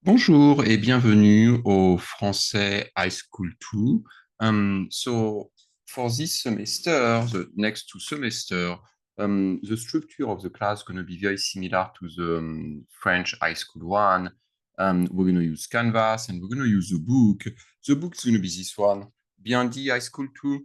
Bonjour et bienvenue au français High School 2. So for this semester, the next two semester, the structure of the class is going to be very similar to the French High School 1. We're going to use Canvas and we're going to use the book. The book is going to be this one, B&D High School 2.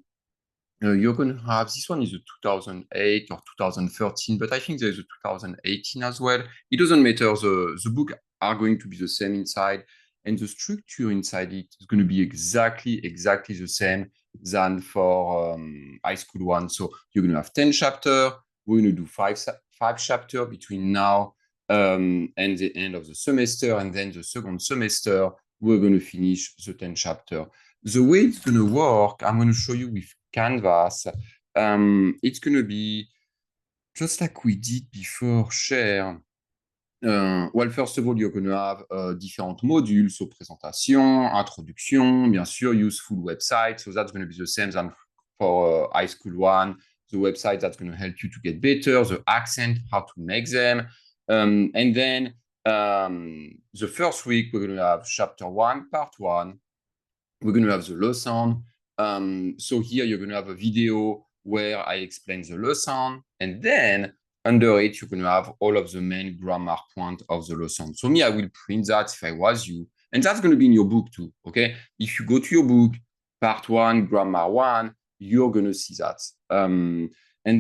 You're going to have, this one is a 2008 or 2013, but I think there's a 2018 as well. It doesn't matter. The book are going to be the same inside, and the structure inside it is going to be exactly the same than for high school 1. So you're going to have 10 chapters. We're going to do five chapters between now and the end of the semester, and then the second semester, we're going to finish the 10 chapter. The way it's going to work, I'm going to show you with Canvas. It's going to be just like we did before, share. Well, first of all, you're going to have different modules, so présentation, introduction, bien sûr, useful website. So that's going to be the same than for high school 1. The website that's going to help you to get better, the accent, how to make them. And then the first week, we're going to have chapter 1, part 1. We're going to have the lesson. So here you're going to have a video where I explain the lesson, and then under it, you're going to have all of the main grammar points of the lesson. So me, I will print that if I was you, and that's going to be in your book too, okay? If you go to your book, part 1, grammar 1, you're going to see that. And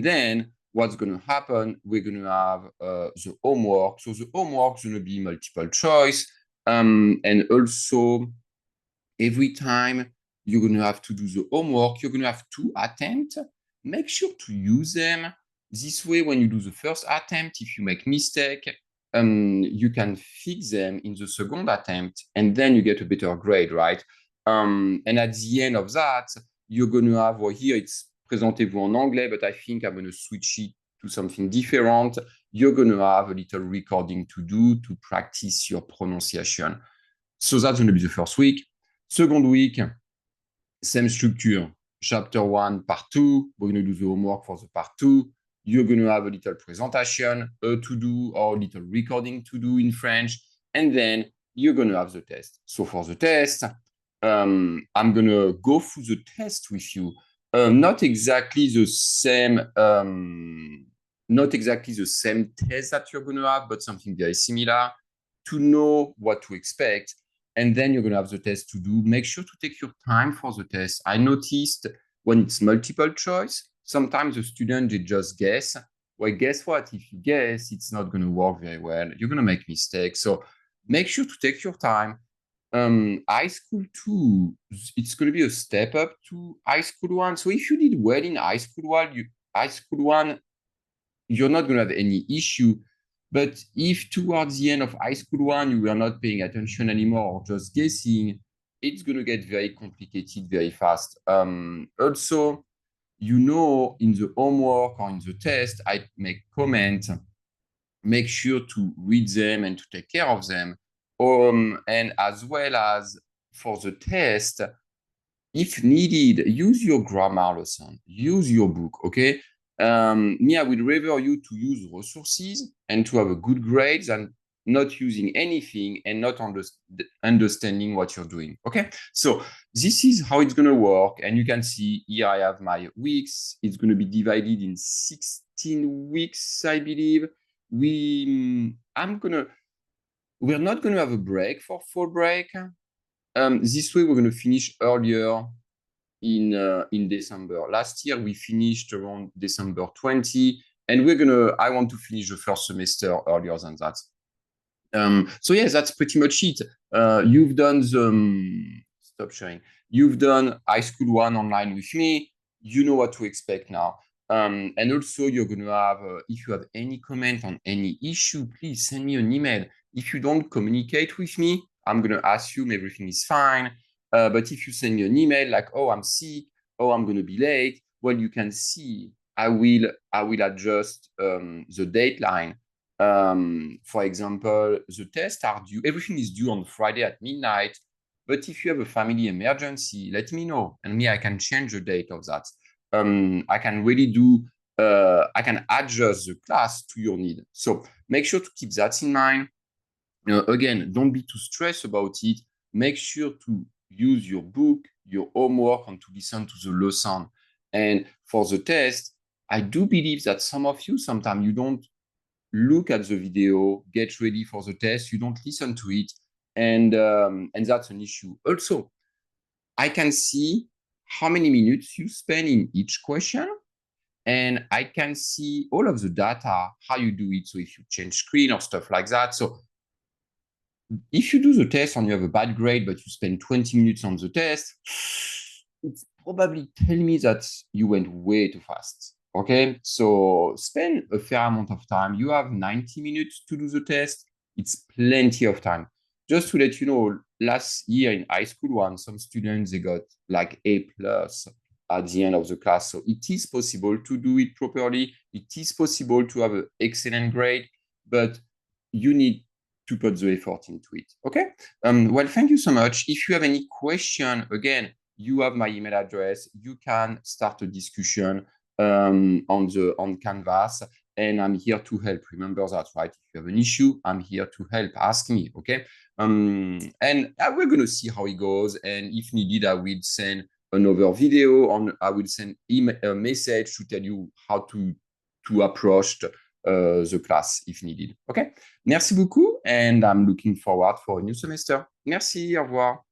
then what's going to happen, we're going to have the homework. So the homework is going to be multiple choice, and also every time you're going to have to do the homework, you're going to have 2 attempts. Make sure to use them. This way, when you do the first attempt, if you make mistake, you can fix them in the second attempt, and then you get a better grade, right? And at the end of that, you're going to have, well, here it's présentez-vous en anglais, but I think I'm going to switch it to something different. You're going to have a little recording to do to practice your pronunciation. So that's going to be the first week. Second week, same structure. Chapter 1, part 2. We're going to do the homework for the part 2. You're going to have a little presentation to do or a little recording to do in French. And then you're going to have the test. So for the test, I'm going to go through the test with you. Not exactly the same test that you're going to have, but something very similar to know what to expect. And then you're going to have the test to do. Make sure to take your time for the test. I noticed when it's multiple choice, sometimes the student, they just guess. Well, guess what? If you guess, it's not going to work very well. You're going to make mistakes. So make sure to take your time. High school 2, it's going to be a step up to high school 1. So if you did well in high school 1, you're not going to have any issue. But if towards the end of high school 1, you are not paying attention anymore or just guessing, it's going to get very complicated very fast. Also, in the homework or in the test, I make comments. Make sure to read them and to take care of them. And as well as for the test, if needed, use your grammar lesson, use your book, okay? Me, I would rather you to use resources and to have a good grade than not using anything and not understanding what you're doing, okay? So this is how it's gonna work. And you can see here I have my weeks. It's gonna be divided in 16 weeks, I believe. We're not gonna have a break for fall break. This way we're gonna finish earlier in December. Last year we finished around December 20, and I want to finish the first semester earlier than that. So yeah, that's pretty much it. You've done stop sharing. You've done high school 1 online with me. You know what to expect now. And also you're going to have, if you have any comment on any issue, please send me an email. If you don't communicate with me, I'm going to assume everything is fine. But if you send me an email like, oh, I'm sick, oh, I'm going to be late, well, you can see I will adjust the deadline. For example, the tests are due, everything is due on Friday at midnight. But if you have a family emergency, let me know. And me, I can change the date of that. I can really I can adjust the class to your need. So make sure to keep that in mind. Again, don't be too stressed about it. Make sure to use your book, your homework, and to listen to the lesson. And for the test, I do believe that some of you, sometimes you don't look at the video, get ready for the test, you don't listen to it, and that's an issue. Also, I can see how many minutes you spend in each question, and I can see all of the data, how you do it. So if you change screen or stuff like that. So if you do the test and you have a bad grade, but you spend 20 minutes on the test, it's probably tell me that you went way too fast. Okay, so spend a fair amount of time. You have 90 minutes to do the test. It's plenty of time. Just to let you know, last year in high school one, some students, they got like A plus at the end of the class. So it is possible to do it properly. It is possible to have an excellent grade, but you need to put the effort into it. Okay. Well, thank you so much. If you have any question, again, you have my email address. You can start a discussion on Canvas, and I'm here to help. Remember that, right? If you have an issue, I'm here to help. Ask me, okay? And we're gonna see how it goes, and if needed, I will send another video on. I will send a message to tell you how to approach the class if needed. Okay? Merci beaucoup, and I'm looking forward for a new semester. Merci, au revoir.